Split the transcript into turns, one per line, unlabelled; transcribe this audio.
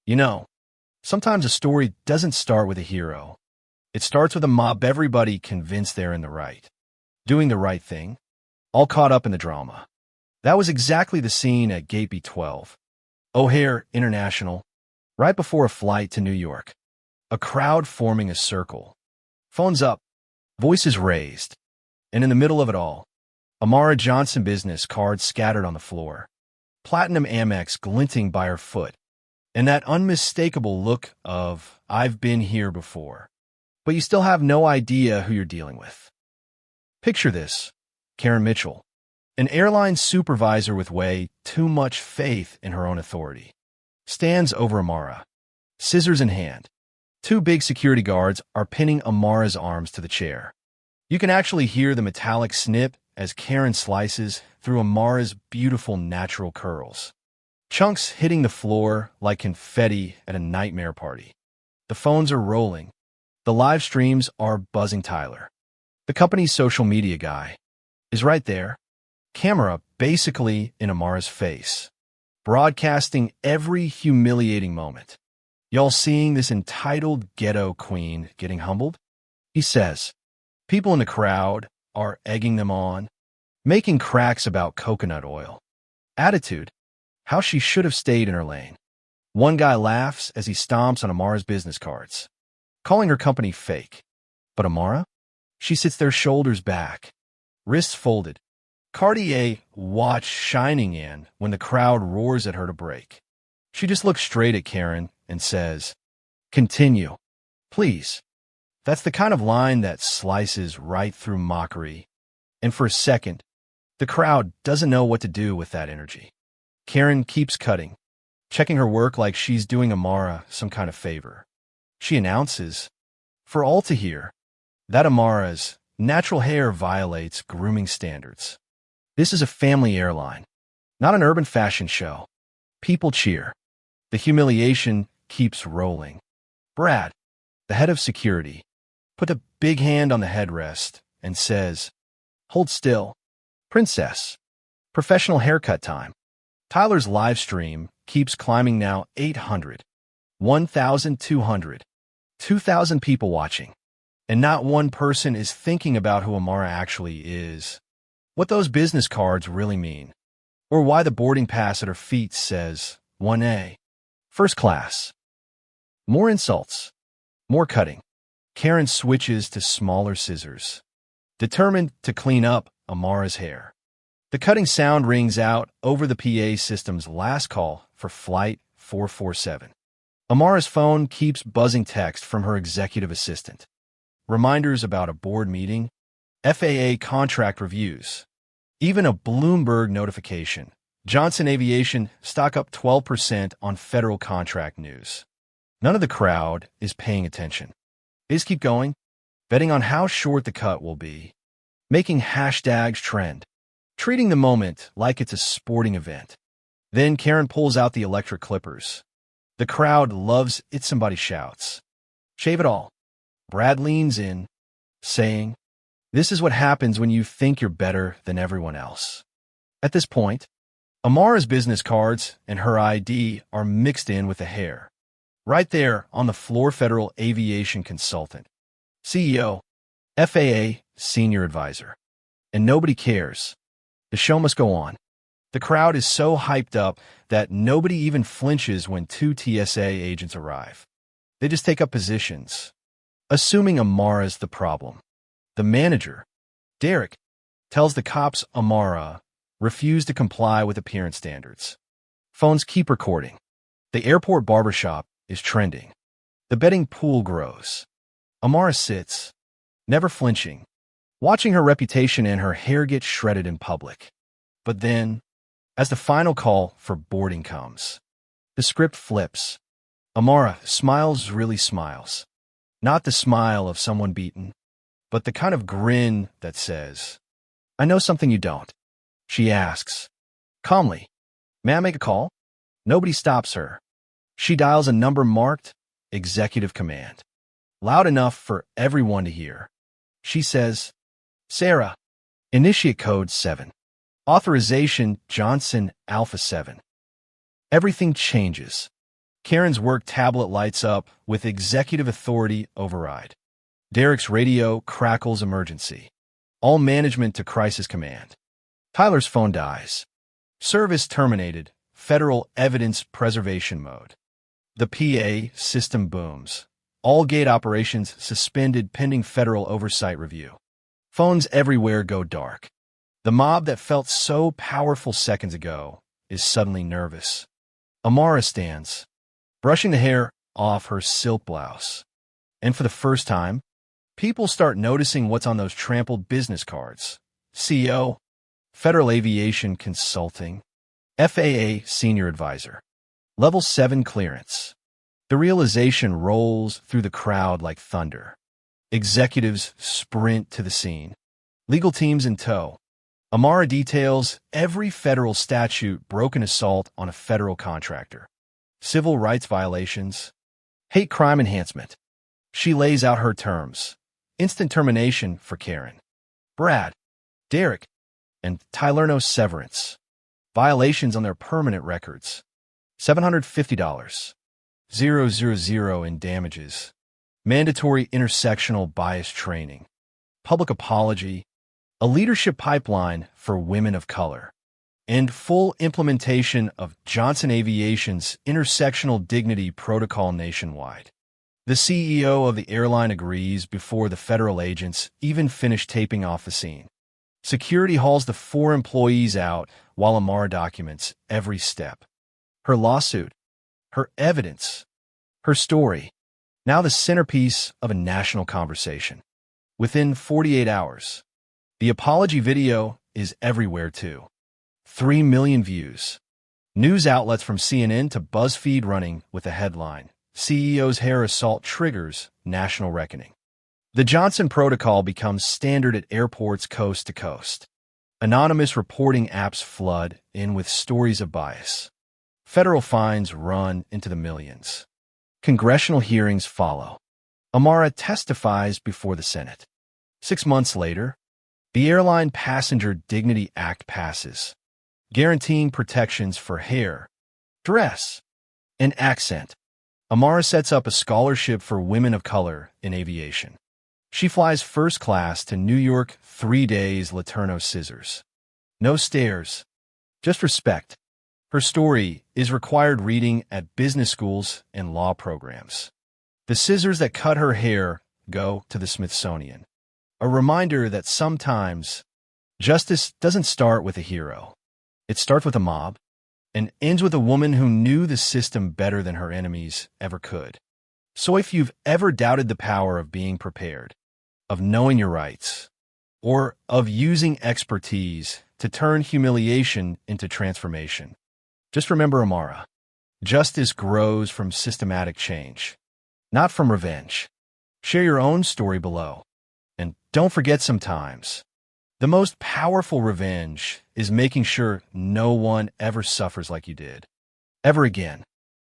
You know, sometimes a story doesn't start with a hero. It starts with a mob, everybody convinced they're in the right, doing the right thing, all caught up in the drama. That was exactly the scene at Gate B12, O'Hare International, right before a flight to New York. A crowd forming a circle. Phones up, voices raised. And in the middle of it all, Amara Johnson business cards scattered on the floor, platinum Amex glinting by her foot, and that unmistakable look of, I've been here before. But you still have no idea who you're dealing with. Picture this, Karen Mitchell, an airline supervisor with way too much faith in her own authority, stands over Amara, scissors in hand. Two big security guards are pinning Amara's arms to the chair. You can actually hear the metallic snip as Karen slices through Amara's beautiful natural curls. Chunks hitting the floor like confetti at a nightmare party. The phones are rolling. The live streams are buzzing. Tyler, the company's social media guy, is right there, camera basically in Amara's face, broadcasting every humiliating moment. Y'all seeing this entitled ghetto queen getting humbled? He says. People in the crowd are egging them on, making cracks about coconut oil. Attitude, how she should have stayed in her lane. One guy laughs as he stomps on Amara's business cards, calling her company fake. But Amara? She sits there, shoulders back, wrists folded, Cartier watch shining in when the crowd roars at her to break. She just looks straight at Karen and says, "Continue, please." That's the kind of line that slices right through mockery. And for a second, the crowd doesn't know what to do with that energy. Karen keeps cutting, checking her work like she's doing Amara some kind of favor. She announces, for all to hear, that Amara's natural hair violates grooming standards. This is a family airline, not an urban fashion show. People cheer. The humiliation keeps rolling. Brad, the head of security, put a big hand on the headrest and says, "Hold still, princess. Professional haircut time." Tyler's live stream keeps climbing now. 800, 1,200, 2,000 people watching. And not one person is thinking about who Amara actually is, what those business cards really mean, or why the boarding pass at her feet says 1A, first class. More insults, more cutting. Karen switches to smaller scissors, determined to clean up Amara's hair. The cutting sound rings out over the PA system's last call for Flight 447. Amara's phone keeps buzzing text from her executive assistant. Reminders about a board meeting, FAA contract reviews, even a Bloomberg notification. Johnson Aviation stock up 12% on federal contract news. None of the crowd is paying attention. They just keep going, betting on how short the cut will be, making hashtags trend, treating the moment like it's a sporting event. Then Karen pulls out the electric clippers. The crowd loves it. Somebody shouts, "Shave it all." Brad leans in, saying, "This is what happens when you think you're better than everyone else." At this point, Amara's business cards and her ID are mixed in with the hair. Right there on the floor, Federal Aviation Consultant, CEO, FAA Senior Advisor. And nobody cares. The show must go on. The crowd is so hyped up that nobody even flinches when two TSA agents arrive. They just take up positions, assuming Amara's the problem. The manager, Derek, tells the cops Amara refused to comply with appearance standards. Phones keep recording. The airport barbershop is trending. The betting pool grows. Amara sits, never flinching, watching her reputation and her hair get shredded in public. But then, as the final call for boarding comes, the script flips. Amara smiles, really smiles. Not the smile of someone beaten, but the kind of grin that says, "I know something you don't." She asks, calmly, "May I make a call?" Nobody stops her. She dials a number marked Executive Command, loud enough for everyone to hear. She says, "Sarah, initiate code 7. Authorization Johnson Alpha 7. Everything changes. Karen's work tablet lights up with executive authority override. Derek's radio crackles emergency. All management to crisis command. Tyler's phone dies. Service terminated. Federal evidence preservation mode. The PA system booms. All gate operations suspended pending federal oversight review. Phones everywhere go dark. The mob that felt so powerful seconds ago is suddenly nervous. Amara stands, brushing the hair off her silk blouse. And for the first time, people start noticing what's on those trampled business cards. CEO, Federal Aviation Consulting, FAA Senior Advisor, Level 7 clearance. The realization rolls through the crowd like thunder. Executives sprint to the scene. Legal teams in tow. Amara details every federal statute: broken assault on a federal contractor, civil rights violations, hate crime enhancement. She lays out her terms. Instant termination for Karen, Brad, Derek, and Tyler. No severance. Violations on their permanent records. $750. 000 in damages. Mandatory intersectional bias training. Public apology. A leadership pipeline for women of color. And full implementation of Johnson Aviation's intersectional dignity protocol nationwide. The CEO of the airline agrees before the federal agents even finish taping off the scene. Security hauls the 4 employees out while Amara documents every step. Her lawsuit, her evidence, her story, now the centerpiece of a national conversation. Within 48 hours, the apology video is everywhere too. 3 million views. News outlets from CNN to BuzzFeed running with a headline: CEO's hair assault triggers national reckoning. The Johnson Protocol becomes standard at airports coast to coast. Anonymous reporting apps flood in with stories of bias. Federal fines run into the millions. Congressional hearings follow. Amara testifies before the Senate. 6 months later, the Airline Passenger Dignity Act passes, guaranteeing protections for hair, dress, and accent. Amara sets up a scholarship for women of color in aviation. She flies first class to New York, 3 days, Laterno scissors. No stairs, just respect. Her story is required reading at business schools and law programs. The scissors that cut her hair go to the Smithsonian. A reminder that sometimes justice doesn't start with a hero. It starts with a mob and ends with a woman who knew the system better than her enemies ever could. So if you've ever doubted the power of being prepared, of knowing your rights, or of using expertise to turn humiliation into transformation, just remember Amara. Justice grows from systematic change, not from revenge. Share your own story below. And don't forget, sometimes the most powerful revenge is making sure no one ever suffers like you did, ever again.